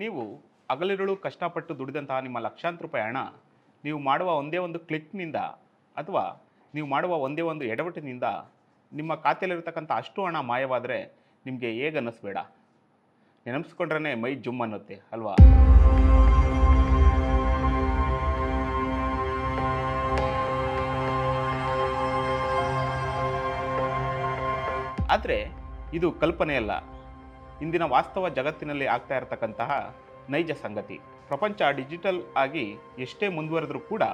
ನೀವು ಹಗಲಿರುಳು ಕಷ್ಟಪಟ್ಟು ದುಡಿದಂತಹ ನಿಮ್ಮ ಲಕ್ಷಾಂತರ ರೂಪಾಯಿ ಹಣ ನೀವು ಮಾಡುವ ಒಂದೇ ಒಂದು ಕ್ಲಿಕ್ನಿಂದ ಅಥವಾ ನೀವು ಮಾಡುವ ಒಂದೇ ಒಂದು ಎಡವಟ್ಟಿನಿಂದ ನಿಮ್ಮ ಖಾತೆಯಲ್ಲಿರ್ತಕ್ಕಂಥ ಅಷ್ಟು ಹಣ ಮಾಯವಾದರೆ ನಿಮಗೆ ಹೇಗೆ ಅನ್ನಿಸ್ಬೇಡ. ನೆನಪಿಸ್ಕೊಂಡ್ರೆ ಮೈ ಜುಮ್ ಅನ್ನುತ್ತೆ ಅಲ್ವಾ? ಆದರೆ ಇದು ಕಲ್ಪನೆಯಲ್ಲ, ಇಂದಿನ ವಾಸ್ತವ ಜಗತ್ತಿನಲ್ಲಿ ಆಗ್ತಾ ಇರತಕ್ಕಂತಹ ನೈಜ ಸಂಗತಿ. ಪ್ರಪಂಚ ಡಿಜಿಟಲ್ ಆಗಿ ಎಷ್ಟೇ ಮುಂದುವರೆದ್ರೂ ಕೂಡ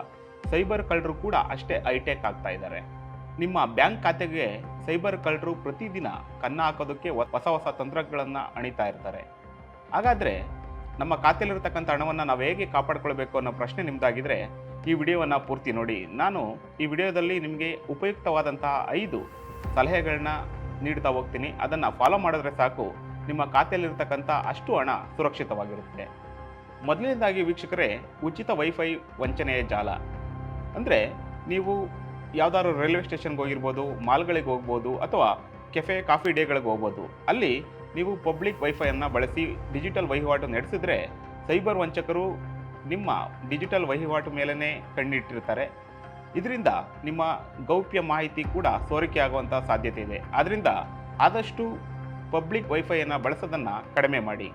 ಸೈಬರ್ ಕಳ್ಳರು ಕೂಡ ಅಷ್ಟೇ ಹೈಟೆಕ್ ಆಗ್ತಾ ಇದ್ದಾರೆ. ನಿಮ್ಮ ಬ್ಯಾಂಕ್ ಖಾತೆಗೆ ಸೈಬರ್ ಕಳ್ಳರು ಪ್ರತಿದಿನ ಕನ್ನ ಹಾಕೋದಕ್ಕೆ ಹೊಸ ಹೊಸ ತಂತ್ರಗಳನ್ನು ಅಣಿತಾ ಇರ್ತಾರೆ. ಹಾಗಾದರೆ ನಮ್ಮ ಖಾತೆಯಲ್ಲಿರ್ತಕ್ಕಂಥ ಹಣವನ್ನು ನಾವು ಹೇಗೆ ಕಾಪಾಡ್ಕೊಳ್ಬೇಕು ಅನ್ನೋ ಪ್ರಶ್ನೆ ನಿಮ್ಮದಾಗಿದ್ದರೆ ಈ ವಿಡಿಯೋವನ್ನು ಪೂರ್ತಿ ನೋಡಿ. ನಾನು ಈ ವಿಡಿಯೋದಲ್ಲಿ ನಿಮಗೆ ಉಪಯುಕ್ತವಾದಂತಹ 5 ಸಲಹೆಗಳನ್ನ ನೀಡ್ತಾ ಹೋಗ್ತೀನಿ. ಅದನ್ನು ಫಾಲೋ ಮಾಡಿದ್ರೆ ಸಾಕು, ನಿಮ್ಮ ಖಾತೆಯಲ್ಲಿರ್ತಕ್ಕಂಥ ಅಷ್ಟು ಹಣ ಸುರಕ್ಷಿತವಾಗಿರುತ್ತೆ. ಮೊದಲನೇದಾಗಿ ವೀಕ್ಷಕರೇ, ಉಚಿತ ವೈಫೈ ವಂಚನೆಯ ಜಾಲ. ಅಂದರೆ ನೀವು ಯಾವುದಾದ್ರು ರೈಲ್ವೆ ಸ್ಟೇಷನ್ಗೆ ಹೋಗಿರ್ಬೋದು, ಮಾಲ್ಗಳಿಗೆ ಹೋಗ್ಬೋದು, ಅಥವಾ ಕೆಫೆ ಕಾಫಿ ಡೇಗಳಿಗೆ ಹೋಗ್ಬೋದು. ಅಲ್ಲಿ ನೀವು ಪಬ್ಲಿಕ್ ವೈಫೈಯನ್ನು ಬಳಸಿ ಡಿಜಿಟಲ್ ವಹಿವಾಟು ನಡೆಸಿದ್ರೆ ಸೈಬರ್ ವಂಚಕರು ನಿಮ್ಮ ಡಿಜಿಟಲ್ ವಹಿವಾಟು ಮೇಲೇ ಕಣ್ಣಿಟ್ಟಿರ್ತಾರೆ. ಇದರಿಂದ ನಿಮ್ಮ ಗೌಪ್ಯ ಮಾಹಿತಿ ಕೂಡ ಸೋರಿಕೆ ಆಗುವಂಥ ಸಾಧ್ಯತೆ ಇದೆ. ಆದ್ದರಿಂದ ಆದಷ್ಟು ಪಬ್ಲಿಕ್ ವೈಫೈಯನ್ನು ಬಳಸೋದನ್ನು ಕಡಿಮೆ ಮಾಡಿ.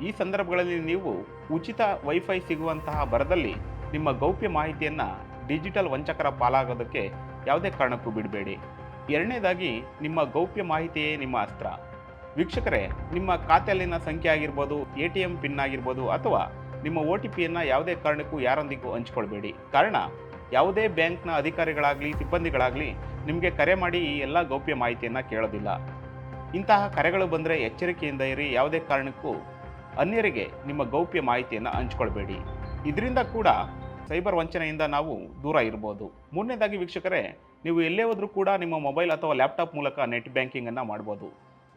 ಈ ಸಂದರ್ಭಗಳಲ್ಲಿ ನೀವು ಉಚಿತ ವೈಫೈ ಸಿಗುವಂತಹ ಭರದಲ್ಲಿ ನಿಮ್ಮ ಗೌಪ್ಯ ಮಾಹಿತಿಯನ್ನು ಡಿಜಿಟಲ್ ವಂಚಕರ ಪಾಲಾಗೋದಕ್ಕೆ ಯಾವುದೇ ಕಾರಣಕ್ಕೂ ಬಿಡಬೇಡಿ. ಎರಡನೇದಾಗಿ, ನಿಮ್ಮ ಗೌಪ್ಯ ಮಾಹಿತಿಯೇ ನಿಮ್ಮ ಅಸ್ತ್ರ. ವೀಕ್ಷಕರೇ, ನಿಮ್ಮ ಖಾತೆಯಲ್ಲಿನ ಸಂಖ್ಯೆ ಆಗಿರ್ಬೋದು, ATM ಪಿನ್ ಆಗಿರ್ಬೋದು, ಅಥವಾ ನಿಮ್ಮ OTP ಯಾವುದೇ ಕಾರಣಕ್ಕೂ ಯಾರೊಂದಿಗೂ ಹಂಚ್ಕೊಳ್ಬೇಡಿ. ಕಾರಣ, ಯಾವುದೇ ಬ್ಯಾಂಕ್ನ ಅಧಿಕಾರಿಗಳಾಗಲಿ ಸಿಬ್ಬಂದಿಗಳಾಗಲಿ ನಿಮಗೆ ಕರೆ ಮಾಡಿ ಈ ಎಲ್ಲ ಗೌಪ್ಯ ಮಾಹಿತಿಯನ್ನು ಕೇಳೋದಿಲ್ಲ. ಇಂತಹ ಕರೆಗಳು ಬಂದರೆ ಎಚ್ಚರಿಕೆಯಿಂದ ಇರಿ. ಯಾವುದೇ ಕಾರಣಕ್ಕೂ ಅನ್ಯರಿಗೆ ನಿಮ್ಮ ಗೌಪ್ಯ ಮಾಹಿತಿಯನ್ನು ಹಂಚ್ಕೊಳ್ಬೇಡಿ. ಇದರಿಂದ ಕೂಡ ಸೈಬರ್ ವಂಚನೆಯಿಂದ ನಾವು ದೂರ ಇರ್ಬೋದು. ಮೂರನೇದಾಗಿ ವೀಕ್ಷಕರೇ, ನೀವು ಎಲ್ಲೇ ಹೋದರೂ ಕೂಡ ನಿಮ್ಮ ಮೊಬೈಲ್ ಅಥವಾ ಲ್ಯಾಪ್ಟಾಪ್ ಮೂಲಕ ನೆಟ್ ಬ್ಯಾಂಕಿಂಗನ್ನು ಮಾಡ್ಬೋದು.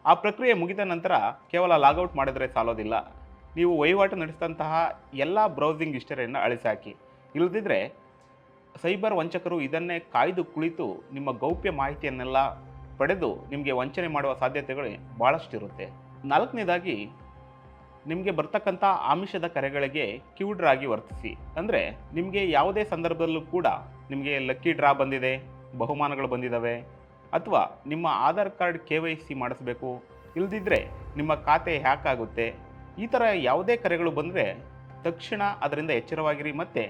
ಆ ಪ್ರಕ್ರಿಯೆ ಮುಗಿದ ನಂತರ ಕೇವಲ ಲಾಗೌಟ್ ಮಾಡಿದರೆ ಸಾಲೋದಿಲ್ಲ. ನೀವು ವಹಿವಾಟು ನಡೆಸಿದಂತಹ ಎಲ್ಲ ಬ್ರೌಸಿಂಗ್ ಹಿಸ್ಟರಿಯನ್ನು ಅಳಿಸಾಕಿ. ಇಲ್ಲದಿದ್ದರೆ ಸೈಬರ್ ವಂಚಕರು ಇದನ್ನೇ ಕಾಯ್ದು ಕುಳಿತು ನಿಮ್ಮ ಗೌಪ್ಯ ಮಾಹಿತಿಯನ್ನೆಲ್ಲ ಪಡೆದು ನಿಮಗೆ ವಂಚನೆ ಮಾಡುವ ಸಾಧ್ಯತೆಗಳು ಭಾಳಷ್ಟಿರುತ್ತೆ. ನಾಲ್ಕನೇದಾಗಿ, ನಿಮಗೆ ಬರ್ತಕ್ಕಂಥ ಆಮಿಷದ ಕರೆಗಳಿಗೆ ಕ್ಯೂಡ್ರಾಗಿ ವರ್ತಿಸಿ. ಅಂದರೆ ನಿಮಗೆ ಯಾವುದೇ ಸಂದರ್ಭದಲ್ಲೂ ಕೂಡ ನಿಮಗೆ ಲಕ್ಕಿ ಡ್ರಾ ಬಂದಿದೆ, ಬಹುಮಾನಗಳು ಬಂದಿದ್ದಾವೆ, ಅಥವಾ ನಿಮ್ಮ ಆಧಾರ್ ಕಾರ್ಡ್ KYC ಮಾಡಿಸ್ಬೇಕು, ಇಲ್ಲದಿದ್ದರೆ ನಿಮ್ಮ ಖಾತೆ ಹ್ಯಾಕ್ ಆಗುತ್ತೆ, ಈ ಥರ ಯಾವುದೇ ಕರೆಗಳು ಬಂದರೆ ತಕ್ಷಣ ಅದರಿಂದ ಎಚ್ಚರವಾಗಿರಿ ಮತ್ತು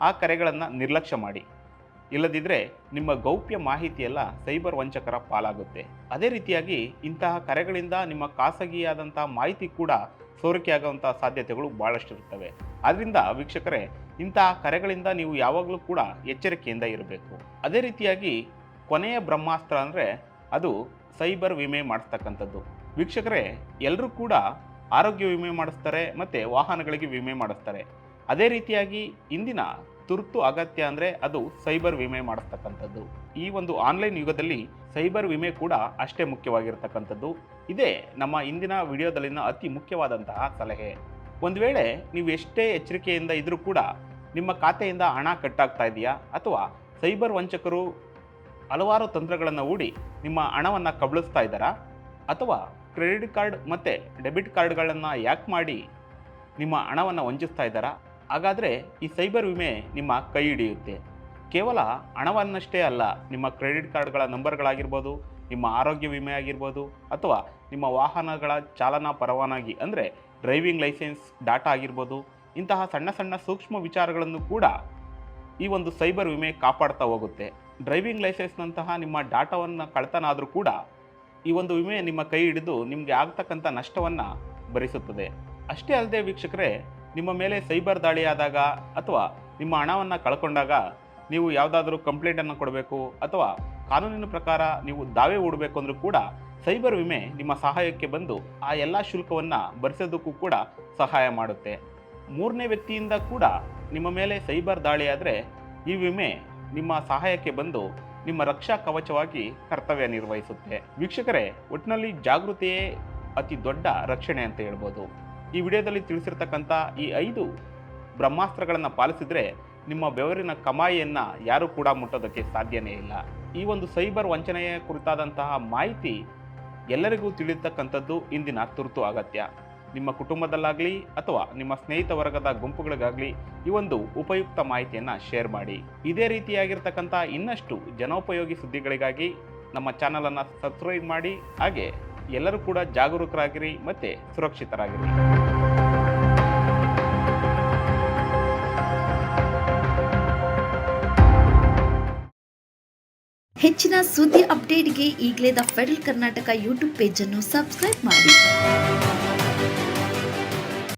ಆ ಕರೆಗಳನ್ನು ನಿರ್ಲಕ್ಷ್ಯ ಮಾಡಿ. ಇಲ್ಲದಿದ್ದರೆ ನಿಮ್ಮ ಗೌಪ್ಯ ಮಾಹಿತಿಯೆಲ್ಲ ಸೈಬರ್ ವಂಚಕರ ಪಾಲಾಗುತ್ತೆ. ಅದೇ ರೀತಿಯಾಗಿ ಇಂತಹ ಕರೆಗಳಿಂದ ನಿಮ್ಮ ಖಾಸಗಿಯಾದಂಥ ಮಾಹಿತಿ ಕೂಡ ಸೋರಿಕೆಯಾಗುವಂಥ ಸಾಧ್ಯತೆಗಳು ಭಾಳಷ್ಟಿರುತ್ತವೆ. ಆದ್ದರಿಂದ ವೀಕ್ಷಕರೇ, ಇಂತಹ ಕರೆಗಳಿಂದ ನೀವು ಯಾವಾಗಲೂ ಕೂಡ ಎಚ್ಚರಿಕೆಯಿಂದ ಇರಬೇಕು. ಅದೇ ರೀತಿಯಾಗಿ ಕೊನೆಯ ಬ್ರಹ್ಮಾಸ್ತ್ರ ಅಂದರೆ ಅದು ಸೈಬರ್ ವಿಮೆ ಮಾಡಿಸ್ತಕ್ಕಂಥದ್ದು. ವೀಕ್ಷಕರೇ, ಎಲ್ಲರೂ ಕೂಡ ಆರೋಗ್ಯ ವಿಮೆ ಮಾಡಿಸ್ತಾರೆ ಮತ್ತು ವಾಹನಗಳಿಗೆ ವಿಮೆ ಮಾಡಿಸ್ತಾರೆ. ಅದೇ ರೀತಿಯಾಗಿ ಇಂದಿನ ತುರ್ತು ಅಗತ್ಯ ಅಂದರೆ ಅದು ಸೈಬರ್ ವಿಮೆ ಮಾಡಿಸ್ತಕ್ಕಂಥದ್ದು. ಈ ಒಂದು ಆನ್ಲೈನ್ ಯುಗದಲ್ಲಿ ಸೈಬರ್ ವಿಮೆ ಕೂಡ ಅಷ್ಟೇ ಮುಖ್ಯವಾಗಿರ್ತಕ್ಕಂಥದ್ದು. ಇದೇ ನಮ್ಮ ಇಂದಿನ ವಿಡಿಯೋದಲ್ಲಿನ ಅತಿ ಮುಖ್ಯವಾದಂತಹ ಸಲಹೆ. ಒಂದು ವೇಳೆ ನೀವು ಎಷ್ಟೇ ಎಚ್ಚರಿಕೆಯಿಂದ ಇದ್ದರೂ ಕೂಡ ನಿಮ್ಮ ಖಾತೆಯಿಂದ ಹಣ ಕಟ್ಟಾಗ್ತಾ ಇದೆಯಾ, ಅಥವಾ ಸೈಬರ್ ವಂಚಕರು ಹಲವಾರು ತಂತ್ರಗಳನ್ನು ಹೂಡಿ ನಿಮ್ಮ ಹಣವನ್ನು ಕಬಳಿಸ್ತಾ ಇದ್ದಾರಾ, ಅಥವಾ ಕ್ರೆಡಿಟ್ ಕಾರ್ಡ್ ಮತ್ತು ಡೆಬಿಟ್ ಕಾರ್ಡ್ಗಳನ್ನು ಹ್ಯಾಕ್ ಮಾಡಿ ನಿಮ್ಮ ಹಣವನ್ನು ವಂಚಿಸ್ತಾ ಇದ್ದಾರಾ, ಹಾಗಾದರೆ ಈ ಸೈಬರ್ ವಿಮೆ ನಿಮ್ಮ ಕೈ ಹಿಡಿಯುತ್ತೆ. ಕೇವಲ ಹಣವನ್ನಷ್ಟೇ ಅಲ್ಲ, ನಿಮ್ಮ ಕ್ರೆಡಿಟ್ ಕಾರ್ಡ್ಗಳ ನಂಬರ್ಗಳಾಗಿರ್ಬೋದು, ನಿಮ್ಮ ಆರೋಗ್ಯ ವಿಮೆ ಆಗಿರ್ಬೋದು, ಅಥವಾ ನಿಮ್ಮ ವಾಹನಗಳ ಚಾಲನಾ ಪರವಾನಗಿ ಅಂದರೆ ಡ್ರೈವಿಂಗ್ ಲೈಸೆನ್ಸ್ ಡಾಟಾ ಆಗಿರ್ಬೋದು, ಇಂತಹ ಸಣ್ಣ ಸಣ್ಣ ಸೂಕ್ಷ್ಮ ವಿಚಾರಗಳನ್ನು ಕೂಡ ಈ ಒಂದು ಸೈಬರ್ ವಿಮೆ ಕಾಪಾಡ್ತಾ ಹೋಗುತ್ತೆ. ಡ್ರೈವಿಂಗ್ ಲೈಸೆನ್ಸ್ನಂತಹ ನಿಮ್ಮ ಡಾಟಾವನ್ನು ಕಳ್ತನ ಆದರೂ ಕೂಡ ಈ ಒಂದು ವಿಮೆ ನಿಮ್ಮ ಕೈ ಹಿಡಿದು ನಿಮಗೆ ಆಗ್ತಕ್ಕಂಥ ನಷ್ಟವನ್ನು ಭರಿಸುತ್ತದೆ. ಅಷ್ಟೇ ಅಲ್ಲದೆ ವೀಕ್ಷಕರೇ, ನಿಮ್ಮ ಮೇಲೆ ಸೈಬರ್ ದಾಳಿ ಆದಾಗ ಅಥವಾ ನಿಮ್ಮ ಹಣವನ್ನು ಕಳ್ಕೊಂಡಾಗ ನೀವು ಯಾವುದಾದ್ರೂ ಕಂಪ್ಲೇಂಟನ್ನು ಕೊಡಬೇಕು ಅಥವಾ ಕಾನೂನಿನ ಪ್ರಕಾರ ನೀವು ದಾವೆ ಹೂಡಬೇಕು ಅಂದರೂ ಕೂಡ ಸೈಬರ್ ವಿಮೆ ನಿಮ್ಮ ಸಹಾಯಕ್ಕೆ ಬಂದು ಆ ಎಲ್ಲ ಶುಲ್ಕವನ್ನು ಭರಿಸೋದಕ್ಕೂ ಕೂಡ ಸಹಾಯ ಮಾಡುತ್ತೆ. ಮೂರನೇ ವ್ಯಕ್ತಿಯಿಂದ ಕೂಡ ನಿಮ್ಮ ಮೇಲೆ ಸೈಬರ್ ದಾಳಿ ಆದರೆ ಈ ವಿಮೆ ನಿಮ್ಮ ಸಹಾಯಕ್ಕೆ ಬಂದು ನಿಮ್ಮ ರಕ್ಷಾ ಕವಚವಾಗಿ ಕರ್ತವ್ಯ ನಿರ್ವಹಿಸುತ್ತೆ. ವೀಕ್ಷಕರೇ, ಒಟ್ಟಿನಲ್ಲಿ ಜಾಗೃತಿಯೇ ಅತಿ ದೊಡ್ಡ ರಕ್ಷಣೆ ಅಂತ ಹೇಳ್ಬೋದು. ಈ ವಿಡಿಯೋದಲ್ಲಿ ತಿಳಿಸಿರ್ತಕ್ಕಂಥ ಈ 5 ಬ್ರಹ್ಮಾಸ್ತ್ರಗಳನ್ನು ಪಾಲಿಸಿದರೆ ನಿಮ್ಮ ಬೆವರಿನ ಕಮಾಯಿಯನ್ನು ಯಾರೂ ಕೂಡ ಮುಟ್ಟೋದಕ್ಕೆ ಸಾಧ್ಯನೇ ಇಲ್ಲ. ಈ ಒಂದು ಸೈಬರ್ ವಂಚನೆಯ ಕುರಿತಾದಂತಹ ಮಾಹಿತಿ ಎಲ್ಲರಿಗೂ ತಿಳಿಯತಕ್ಕಂಥದ್ದು ಇಂದಿನ ತುರ್ತು ಅಗತ್ಯ. ನಿಮ್ಮ ಕುಟುಂಬದಲ್ಲಾಗಲಿ ಅಥವಾ ನಿಮ್ಮ ಸ್ನೇಹಿತ ವರ್ಗದ ಗುಂಪುಗಳಿಗಾಗಲಿ ಈ ಒಂದು ಉಪಯುಕ್ತ ಮಾಹಿತಿಯನ್ನು ಶೇರ್ ಮಾಡಿ. ಇದೇ ರೀತಿಯಾಗಿರ್ತಕ್ಕಂಥ ಇನ್ನಷ್ಟು ಜನೋಪಯೋಗಿ ಸುದ್ದಿಗಳಿಗಾಗಿ ನಮ್ಮ ಚಾನಲನ್ನು ಸಬ್ಸ್ಕ್ರೈಬ್ ಮಾಡಿ. ಹಾಗೆ ಎಲ್ಲರೂ ಕೂಡ ಜಾಗರೂಕರಾಗಿರಿ ಮತ್ತು ಸುರಕ್ಷಿತರಾಗಿರಿ. ಹೆಚ್ಚಿನ ಸುದ್ದಿ ಅಪ್ಡೇಟ್ಗೆ ಈಗಲೇ the federal Karnataka YouTube page ಅನ್ನು ಸಬ್ಸ್ಕ್ರೈಬ್ ಮಾಡಿ.